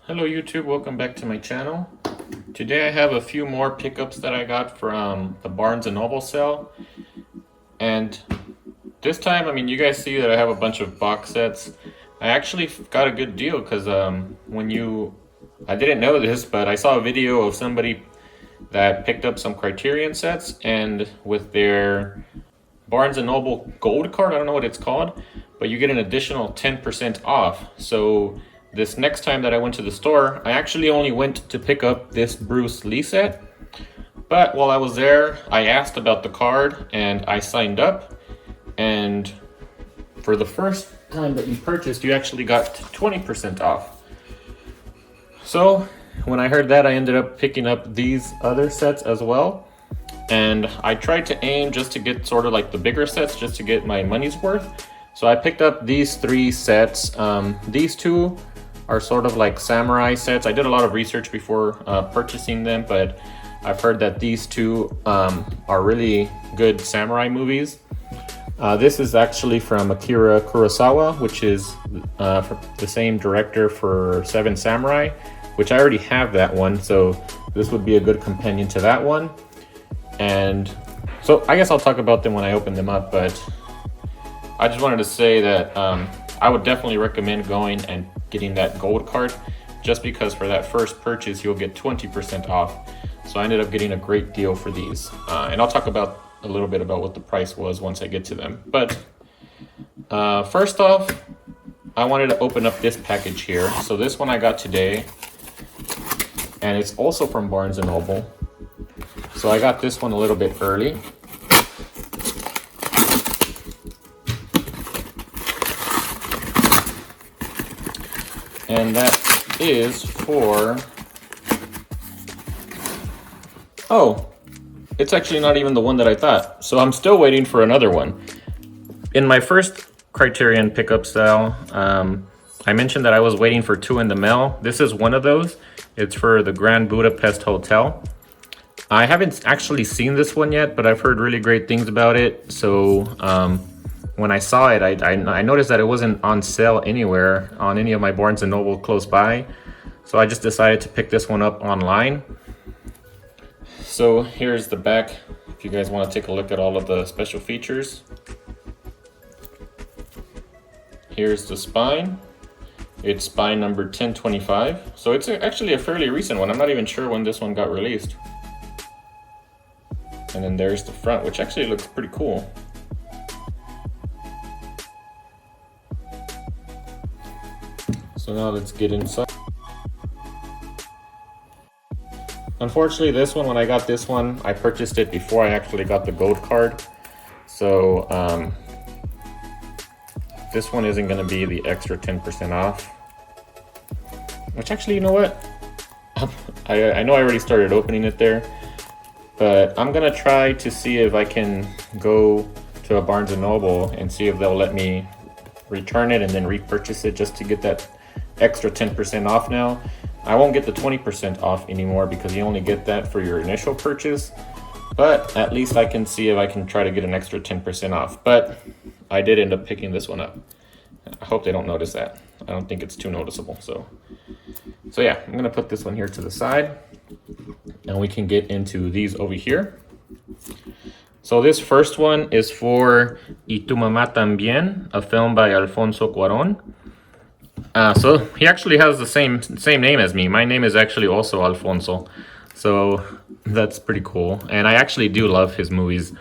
Hello YouTube, welcome back to my channel. Today I have a few more pickups that I got from the Barnes & Noble sale. And this time, you guys see that I have a bunch of box sets. I actually got a good deal because I didn't know this, but I saw a video of somebody that picked up some Criterion sets, and with their Barnes & Noble Gold card, I don't know what it's called, but you get an additional 10% off. So this next time that I went to the store, I actually only went to pick up this Bruce Lee set. But while I was there, I asked about the card and I signed up. And for the first time that you purchased, you actually got 20% off. So when I heard that, I ended up picking up these other sets as well. And I tried to aim just to get sort of like the bigger sets, just to get my money's worth. So I picked up these three sets. These two are sort of like samurai sets. I did a lot of research before purchasing them, but I've heard that these two are really good samurai movies. This is actually from Akira Kurosawa, which is the same director for Seven Samurai, which I already have that one, so this would be a good companion to that one. And so I guess I'll talk about them when I open them up, but I just wanted to say that I would definitely recommend going and getting that gold card, just because for that first purchase you'll get 20% off. So I ended up getting a great deal for these, and I'll talk about a little bit about what the price was once I get to them. But first off, I wanted to open up this package here. So this one I got today, and it's also from Barnes & Noble. So I got this one a little bit early. And that is for, oh, it's actually not even the one that I thought. So I'm still waiting for another one. In my first Criterion pickup style, I mentioned that I was waiting for two in the mail. This is one of those. It's for the Grand Budapest Hotel. I haven't actually seen this one yet, but I've heard really great things about it. So when I saw it, I noticed that it wasn't on sale anywhere on any of my Barnes & Noble close by. So I just decided to pick this one up online. So here's the back, if you guys want to take a look at all of the special features. Here's the spine. It's spine number 1025. So it's actually a fairly recent one. I'm not even sure when this one got released. And then there's the front, which actually looks pretty cool. So now let's get inside. Unfortunately, this one, when I got this one, I purchased it before I actually got the gold card. So this one isn't going to be the extra 10% off. Which actually, you know what? I know I already started opening it there. But I'm gonna try to see if I can go to a Barnes & Noble and see if they'll let me return it and then repurchase it, just to get that extra 10% off now. I won't get the 20% off anymore because you only get that for your initial purchase. But at least I can see if I can try to get an extra 10% off. But I did end up picking this one up. I hope they don't notice that. I don't think it's too noticeable. So yeah, I'm gonna put this one here to the side. And we can get into these over here. So this first one is for Y Tu Mamá También, a film by Alfonso Cuarón. So he actually has the same name as me. My name is actually also Alfonso. So that's pretty cool. And I actually do love his movies.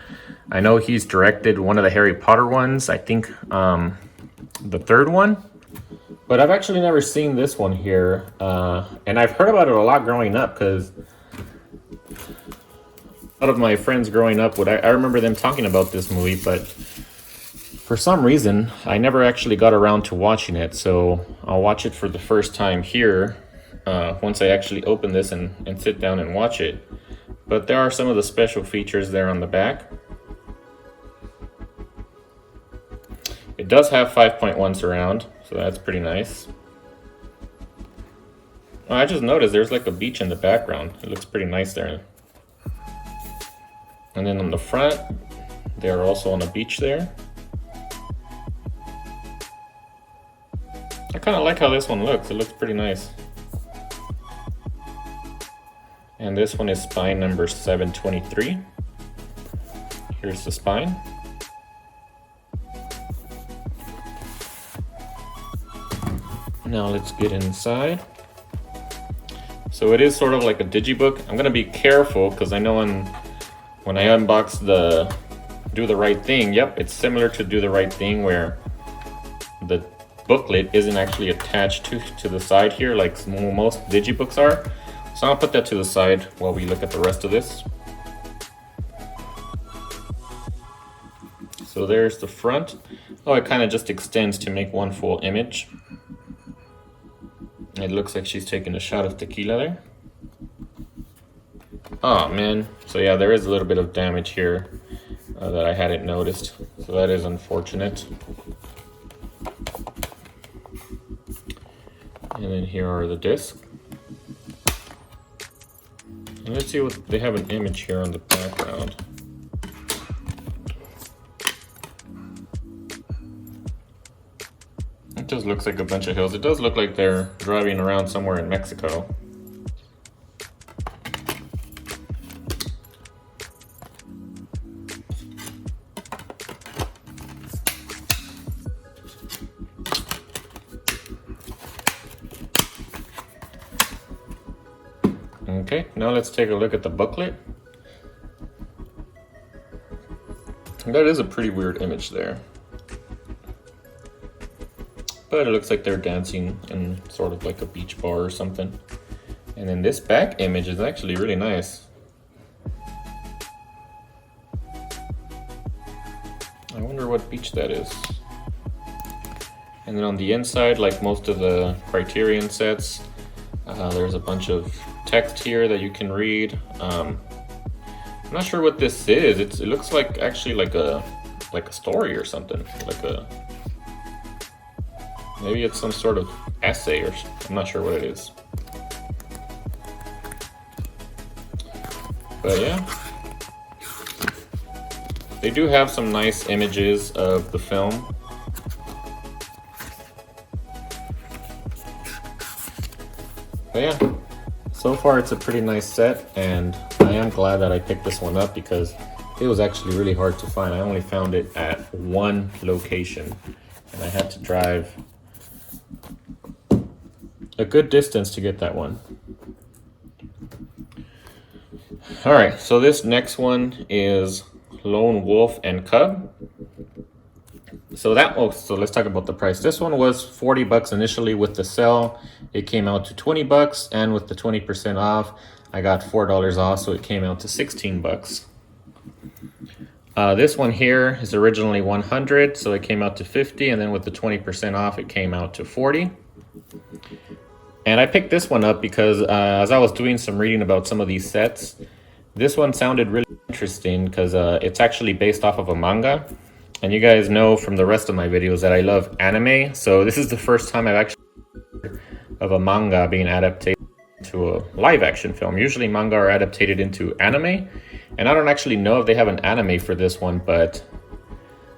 I know he's directed one of the Harry Potter ones. I think the third one. But I've actually never seen this one here. And I've heard about it a lot growing up, because a lot of my friends growing up I remember them talking about this movie, but for some reason I never actually got around to watching it. So I'll watch it for the first time here once I actually open this and sit down and watch it. But there are some of the special features there on the back. It does have 5.1 surround, so that's pretty nice. I just noticed there's like a beach in the background. It looks pretty nice there. And then on the front, they're also on a beach there. I kind of like how this one looks. It looks pretty nice. And this one is spine number 723. Here's the spine. Now let's get inside. So it is sort of like a digibook. I'm gonna be careful because I know when I unbox the Do the Right Thing, yep, it's similar to Do the Right Thing where the booklet isn't actually attached to the side here like most digibooks are. So I'll put that to the side while we look at the rest of this. So there's the front. Oh, it kind of just extends to make one full image. It looks like she's taking a shot of tequila there. Oh man, so yeah, there is a little bit of damage here that I hadn't noticed. So that is unfortunate. And then here are the discs. And let's see what they have an image here on the background. It just looks like a bunch of hills. It does look like they're driving around somewhere in Mexico. Okay, now let's take a look at the booklet. That is a pretty weird image there. But it looks like they're dancing in sort of like a beach bar or something. And then this back image is actually really nice. I wonder what beach that is. And then on the inside, like most of the Criterion sets, there's a bunch of text here that you can read. I'm not sure what this is. It looks like actually like a story or something. Maybe it's some sort of essay or I'm not sure what it is. But yeah, they do have some nice images of the film. But yeah, so far it's a pretty nice set, and I am glad that I picked this one up because it was actually really hard to find. I only found it at one location, and I had to drive a good distance to get that one. All right, so this next one is Lone Wolf and Cub. So let's talk about the price. This one was 40 bucks initially with the sale. It came out to 20 bucks, and with the 20% off, I got $4 off, so it came out to 16 bucks. This one here is originally 100, so it came out to 50, and then with the 20% off, it came out to 40. And I picked this one up because as I was doing some reading about some of these sets, this one sounded really interesting because it's actually based off of a manga. And you guys know from the rest of my videos that I love anime. So this is the first time I've actually heard of a manga being adapted to a live action film. Usually manga are adapted into anime. And I don't actually know if they have an anime for this one, but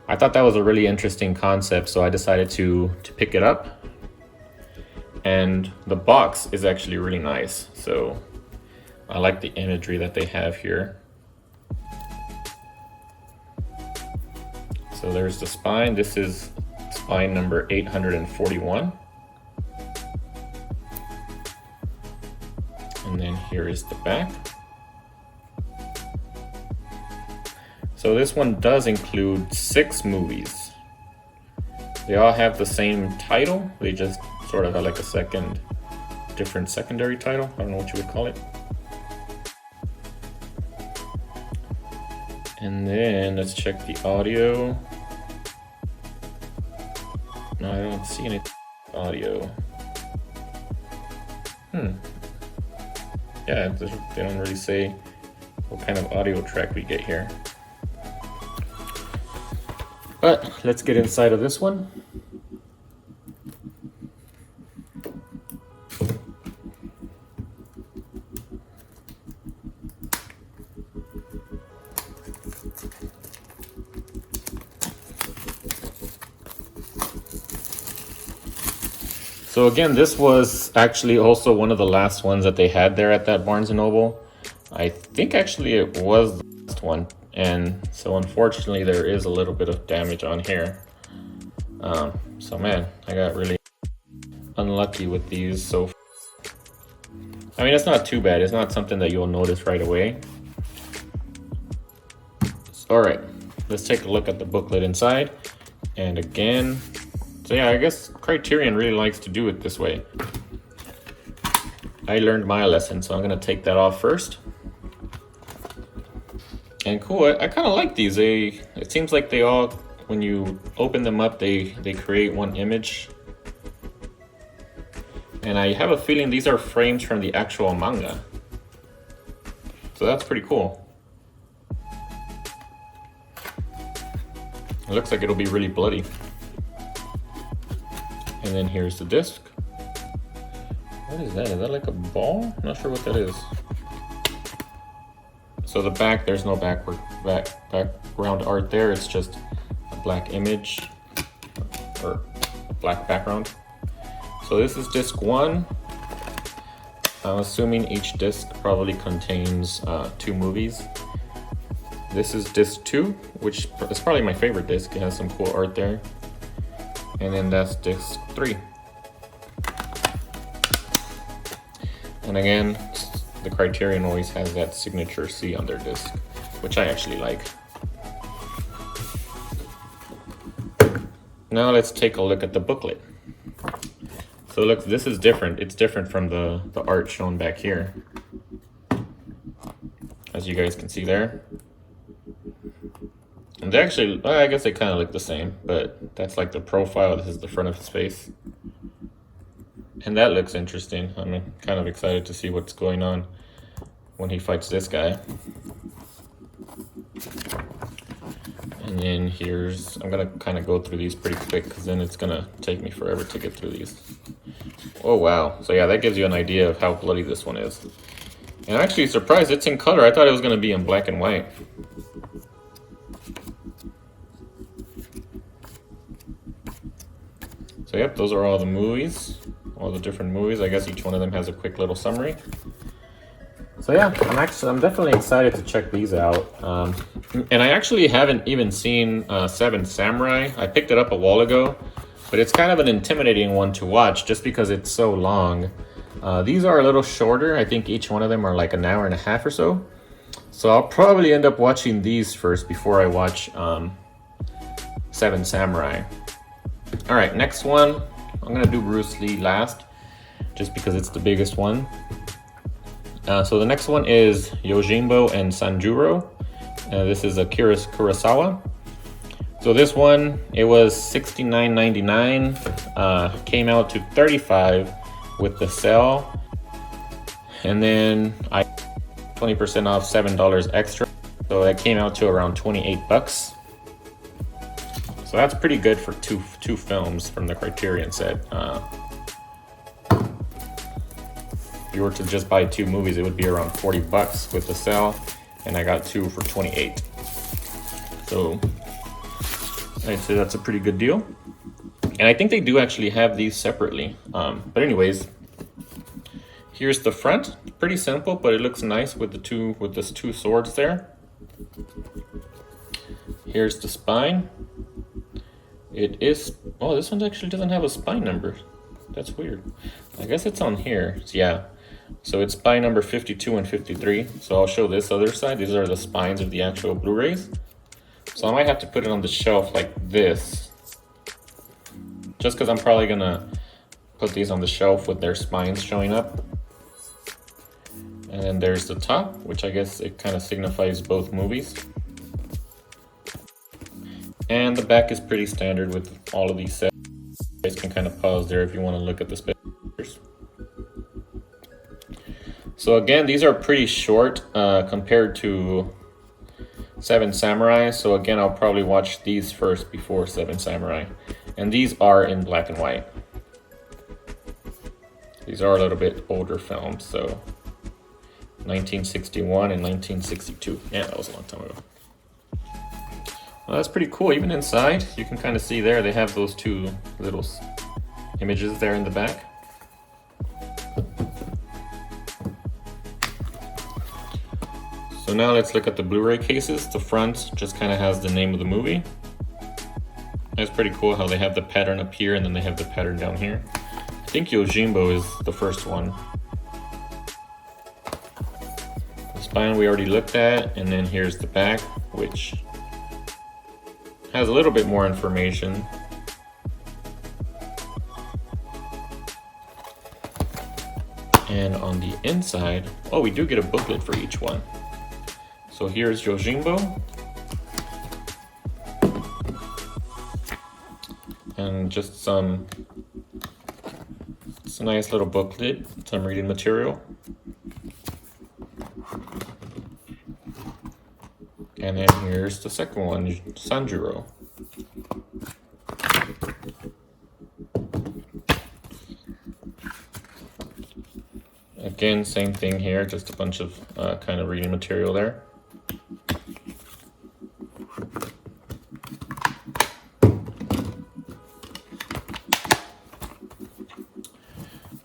I thought that was a really interesting concept. So I decided to pick it up. And the box is actually really nice. So I like the imagery that they have here. So there's the spine. This is spine number 841. And then here is the back. So this one does include 6 movies. They all have the same title. They just sort of have like a different secondary title. I don't know what you would call it. And then let's check the audio. No, I don't see any audio. Yeah, they don't really say what kind of audio track we get here. But let's get inside of this one. So again, this was actually also one of the last ones that they had there at that Barnes & Noble. I think actually it was the last one, and so unfortunately there is a little bit of damage on here. So man, I got really unlucky with these. So I mean, it's not too bad. It's not something that you'll notice right away. All right, let's take a look at the booklet inside. And again, so yeah, I guess Criterion really likes to do it this way. I learned my lesson, so I'm gonna take that off first. And cool, I kind of like these. It seems like they all, when you open them up, they create one image. And I have a feeling these are frames from the actual manga. So that's pretty cool. It looks like it'll be really bloody. And then here's the disc. What is that? Is that like a ball? Not sure what that is. So the back, there's no background art there. It's just a black image or a black background. So this is disc 1. I'm assuming each disc probably contains 2 movies. This is disc 2, which is probably my favorite disc. It has some cool art there. And then that's disc 3. And again, the Criterion always has that signature C on their disc, which I actually like. Now let's take a look at the booklet. So look, this is different. It's different from the art shown back here. As you guys can see there. And they actually, well, I guess they kind of look the same, but that's like the profile. This is the front of his face. And that looks interesting. I'm kind of excited to see what's going on when he fights this guy. And then here's, I'm gonna kind of go through these pretty quick because then it's gonna take me forever to get through these. Oh wow, so yeah, that gives you an idea of how bloody this one is. And I'm actually surprised it's in color. I thought it was gonna be in black and white. So yep, those are all the movies, all the different movies. I guess each one of them has a quick little summary. So yeah, I'm definitely excited to check these out. And I actually haven't even seen Seven Samurai. I picked it up a while ago, but it's kind of an intimidating one to watch just because it's so long. These are a little shorter. I think each one of them are like an hour and a half or so. So I'll probably end up watching these first before I watch Seven Samurai. All right, next one. I'm gonna do Bruce Lee last, just because it's the biggest one. So the next one is Yojimbo and Sanjuro. This is Akira Kurosawa. So this one, it was $69.99. Came out to $35 with the sale, and then I 20% off, $7 extra. So that came out to around 28 bucks. So that's pretty good for two films from the Criterion set. If you were to just buy 2 movies, it would be around 40 bucks with the sale, and I got 2 for 28. So I'd say that's a pretty good deal. And I think they do actually have these separately. But anyways, here's the front. Pretty simple, but it looks nice with the two swords there. Here's the spine. It is, oh, this one actually doesn't have a spine number. That's weird. I guess it's on here. Yeah. So it's spine number 52 and 53. So I'll show this other side. These are the spines of the actual Blu-rays. So I might have to put it on the shelf like this. Just because I'm probably gonna put these on the shelf with their spines showing up. And then there's the top, which I guess it kind of signifies both movies. And the back is pretty standard with all of these sets. You guys can kind of pause there if you want to look at the pictures. So again, these are pretty short compared to Seven Samurai. So again, I'll probably watch these first before Seven Samurai. And these are in black and white. These are a little bit older films, so 1961 and 1962. Yeah, that was a long time ago. Well, that's pretty cool. Even inside, you can kind of see there, they have those 2 little images there in the back. So now let's look at the Blu-ray cases. The front just kind of has the name of the movie. That's pretty cool how they have the pattern up here and then they have the pattern down here. I think Yojimbo is the first one. The spine we already looked at, and then here's the back, which has a little bit more information. And on the inside, oh, we do get a booklet for each one. So here's Yojimbo. And just it's a nice little booklet, some reading material. And then here's the second one, Sanjuro. Again, same thing here, just a bunch of kind of reading material there.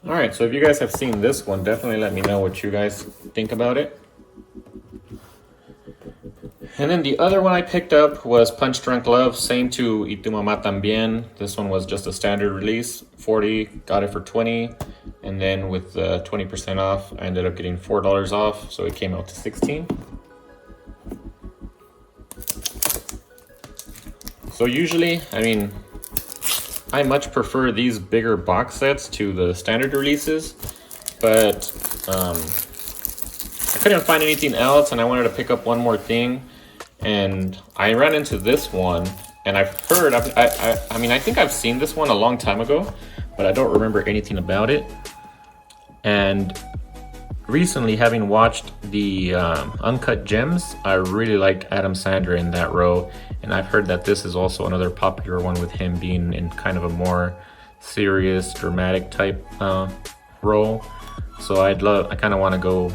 Alright, so if you guys have seen this one, definitely let me know what you guys think about it. And then the other one I picked up was Punch Drunk Love, same to Y Tu Mamá También. This one was just a standard release, 40, got it for 20. And then with the 20% off, I ended up getting $4 off, so it came out to 16. So usually, I mean, I much prefer these bigger box sets to the standard releases, but I couldn't find anything else and I wanted to pick up one more thing. And I ran into this one and I've heard, I mean, I think I've seen this one a long time ago, but I don't remember anything about it. And recently, having watched the Uncut Gems, I really like Adam Sandler in that role. And I've heard that this is also another popular one with him being in kind of a more serious, dramatic type role. So I kind of want to go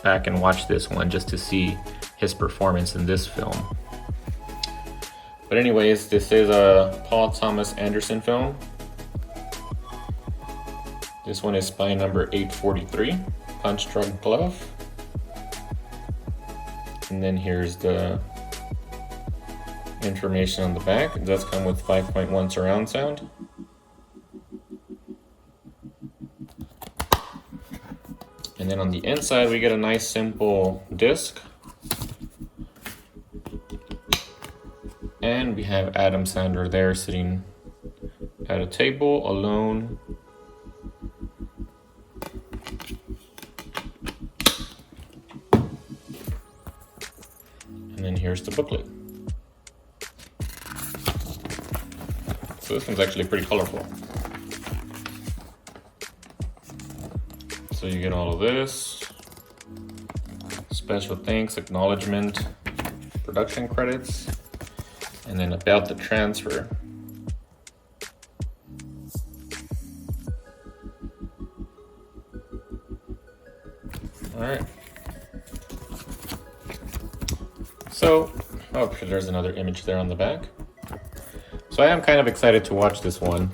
back and watch this one just to see his performance in this film. But anyways, this is a Paul Thomas Anderson film. This one is spine number 843, Punch Drunk Love. And then here's the information on the back. It does come with 5.1 surround sound. And then on the inside, we get a nice simple disc. And we have Adam Sandler there sitting at a table alone. And then here's the booklet. So this one's actually pretty colorful. So you get all of this. Special thanks, acknowledgement, production credits, and then about the transfer. All right. So, oh, there's another image there on the back. So I am kind of excited to watch this one,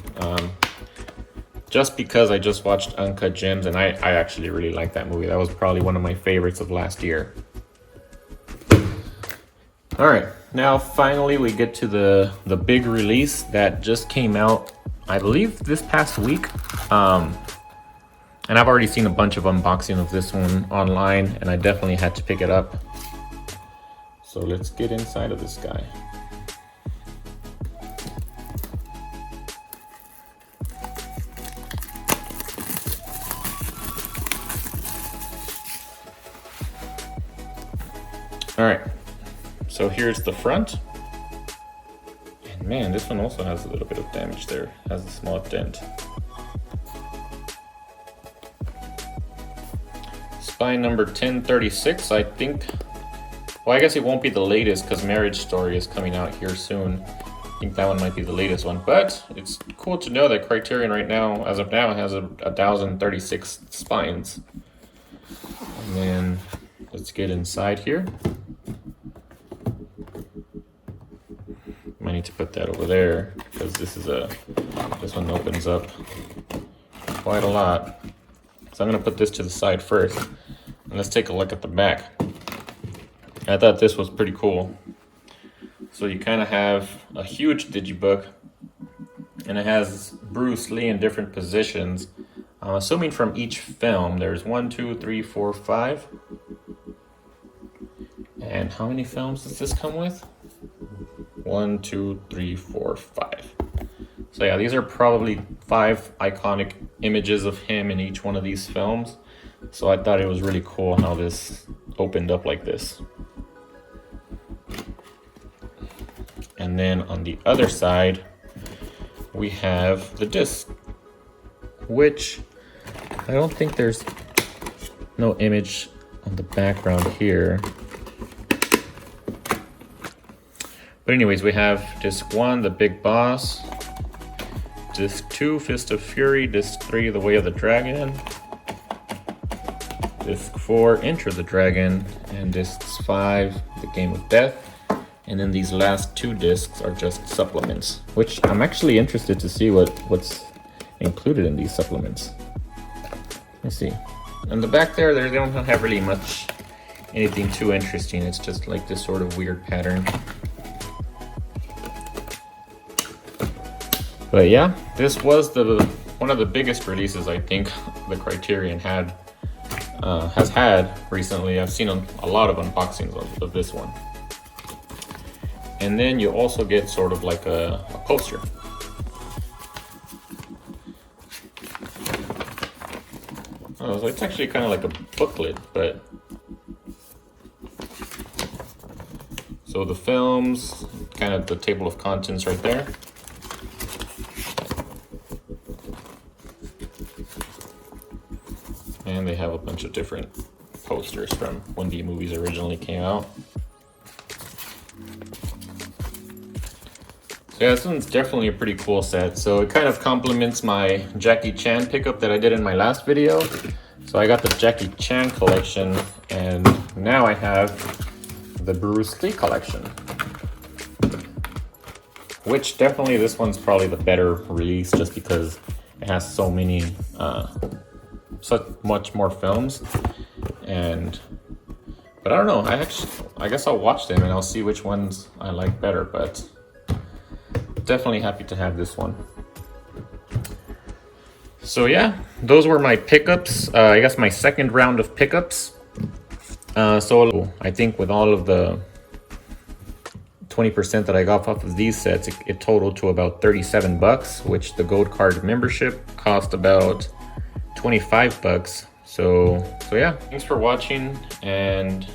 just because I just watched Uncut Gems and I actually really like that movie. That was probably one of my favorites of last year. All right, now finally we get to the big release that just came out, I believe this past week. And I've already seen a bunch of unboxing of this one online and I definitely had to pick it up. So let's get inside of this guy. All right, so here's the front. And man, this one also has a little bit of damage there. It has a small dent. Spine number 1036, I think. Well, I guess it won't be the latest because Marriage Story is coming out here soon. I think that one might be the latest one, but it's cool to know that Criterion right now, as of now, has 1,036 spines. And then let's get inside here. I need to put that over there because this one opens up quite a lot. So I'm gonna put this to the side first. And let's take a look at the back. I thought this was pretty cool. So you kind of have a huge digibook, and it has Bruce Lee in different positions. I'm assuming from each film. There's 1, 2, 3, 4, 5. And how many films does this come with? 1, 2, 3, 4, 5. So yeah, these are probably 5 iconic images of him in each one of these films. So I thought it was really cool how this opened up like this. And then on the other side, we have the disc, which I don't think there's no image on the background here. But anyways, we have disc 1, The Big Boss, disc 2, Fist of Fury, disc 3, The Way of the Dragon, disc 4, Enter the Dragon, and discs 5, The Game of Death. And then these last 2 discs are just supplements, which I'm actually interested to see what's included in these supplements. Let's see. On the back there, they don't have really much, anything too interesting. It's just like this sort of weird pattern. But yeah, this was one of the biggest releases I think the Criterion has had recently. I've seen a lot of unboxings of this one. And then you also get sort of like a poster. Oh, so it's actually kind of like a booklet, but so the films, kind of the table of contents right there. And they have a bunch of different posters from when the movies originally came out. So yeah, this one's definitely a pretty cool set. So it kind of complements my Jackie Chan pickup that I did in my last video. So I got the Jackie Chan collection, and now I have the Bruce Lee collection. Which definitely, this one's probably the better release just because it has so many, such much more films. But I don't know, I guess I'll watch them and I'll see which ones I like better, but definitely happy to have this one. So yeah, those were my pickups. I guess my second round of pickups. So I think with all of the 20% that I got off of these sets, it totaled to about 37 bucks, which the gold card membership cost about 25 bucks. So yeah, thanks for watching, and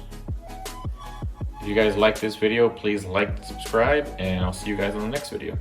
if you guys like this video, please like, subscribe, and I'll see you guys on the next video.